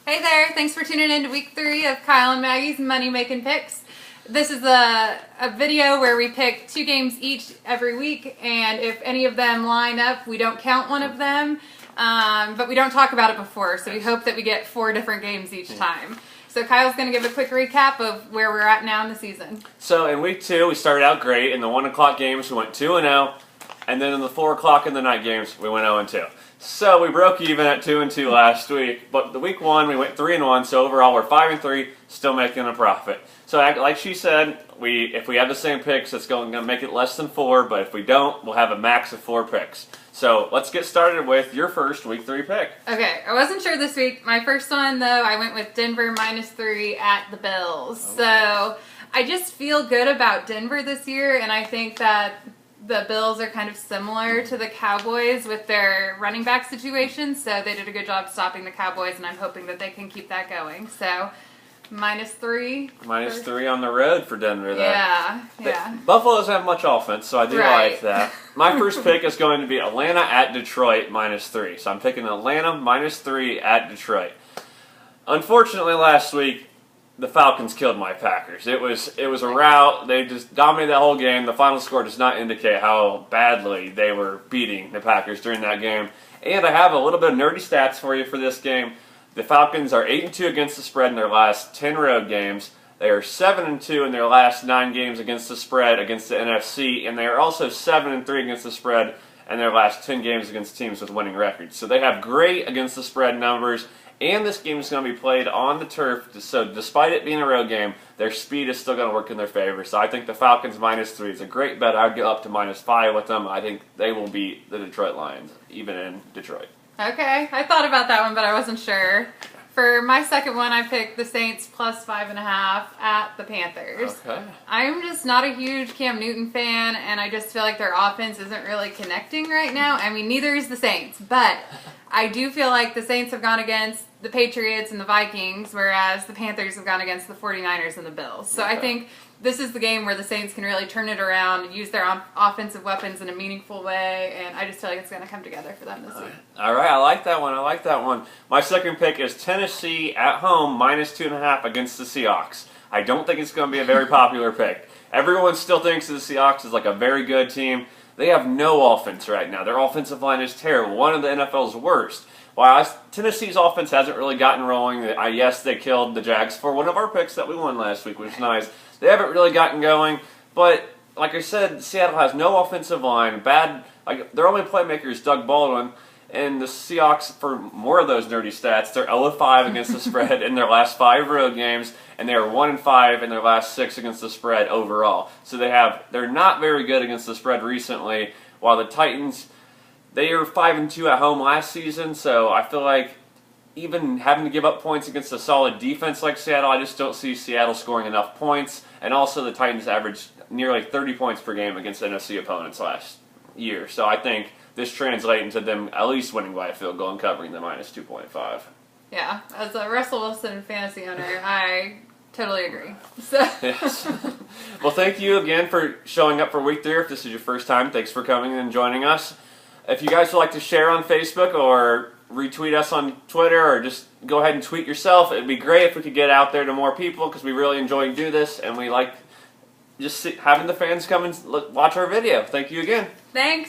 Hey there, thanks for tuning in to week 3 of Kyle and Maggie's Money Making Picks. This is a video where we pick 2 games each every week, and if any of them line up, we don't count one of them, but we don't talk about it before, so we hope that we get 4 different games each time. So Kyle's going to give a quick recap of where we're at now in the season. So in week 2, we started out great. In the 1 o'clock games, we went 2-0, and then in the 4 o'clock in the night games, we went 0-2. So we broke even at 2-2 last week, but the week 1 we went 3-1. So overall we're 5-3, still making a profit. So like she said, if we have the same picks, it's going to make it less than 4. But if we don't, we'll have a max of 4 picks. So let's get started with your first week 3 pick. Okay, I wasn't sure this week. My first one though, I went with Denver -3 at the Bills. Okay. So I just feel good about Denver this year, and I think that the Bills are kind of similar to the Cowboys with their running back situation, so they did a good job stopping the Cowboys, and I'm hoping that they can keep that going. So, -3. -3 on the road for Denver, though. Yeah. Buffalo doesn't have much offense, so I do Right. like that. My first pick is going to be Atlanta at Detroit -3. So I'm picking Atlanta -3 at Detroit. Unfortunately, last week, the Falcons killed my Packers. It was a rout. They just dominated that whole game. The final score does not indicate how badly they were beating the Packers during that game. And I have a little bit of nerdy stats for you for this game. The Falcons are 8-2 against the spread in their last 10 road games. They are 7-2 in their last 9 games against the spread against the NFC, and they are also 7-3 against the spread in their last 10 games against teams with winning records. So they have great against the spread numbers. And this game is going to be played on the turf, so despite it being a road game, their speed is still going to work in their favor. So I think the Falcons -3 is a great bet. I'd go up to -5 with them. I think they will beat the Detroit Lions, even in Detroit. Okay, I thought about that one, but I wasn't sure. For my second one, I picked the Saints +5.5 at the Panthers. Okay. I'm just not a huge Cam Newton fan, and I just feel like their offense isn't really connecting right now. I mean, neither is the Saints, but I do feel like the Saints have gone against the Patriots and the Vikings, whereas the Panthers have gone against the 49ers and the Bills. So I think this is the game where the Saints can really turn it around and use their offensive weapons in a meaningful way, and I just feel like it's going to come together for them this week. All right, I like that one. My second pick is Tennessee at home -2.5 against the Seahawks. I don't think it's going to be a very popular pick. Everyone still thinks the Seahawks is like a very good team. They have no offense right now. Their offensive line is terrible, one of the NFL's worst. While Tennessee's offense hasn't really gotten rolling, yes, they killed the Jags for one of our picks that we won last week, which is nice. They haven't really gotten going, but like I said, Seattle has no offensive line. Their only playmaker is Doug Baldwin, and the Seahawks, for more of those nerdy stats, they're 0-5 against the spread in their last 5 road games, and they are 1-5 in their last 6 against the spread overall. So they're not very good against the spread recently, while the Titans, they are 5-2 at home last season, so I feel like even having to give up points against a solid defense like Seattle, I just don't see Seattle scoring enough points. And also the Titans averaged nearly 30 points per game against NFC opponents last year. So I think this translates into them at least winning by a field goal and covering the -2.5. Yeah, as a Russell Wilson fantasy owner, I totally agree. So. Yes. Well, thank you again for showing up for week 3. If this is your first time, thanks for coming and joining us. If you guys would like to share on Facebook or retweet us on Twitter or just go ahead and tweet yourself, it'd be great if we could get out there to more people because we really enjoy do this and we like just having the fans come and watch our video. Thank you again. Thanks.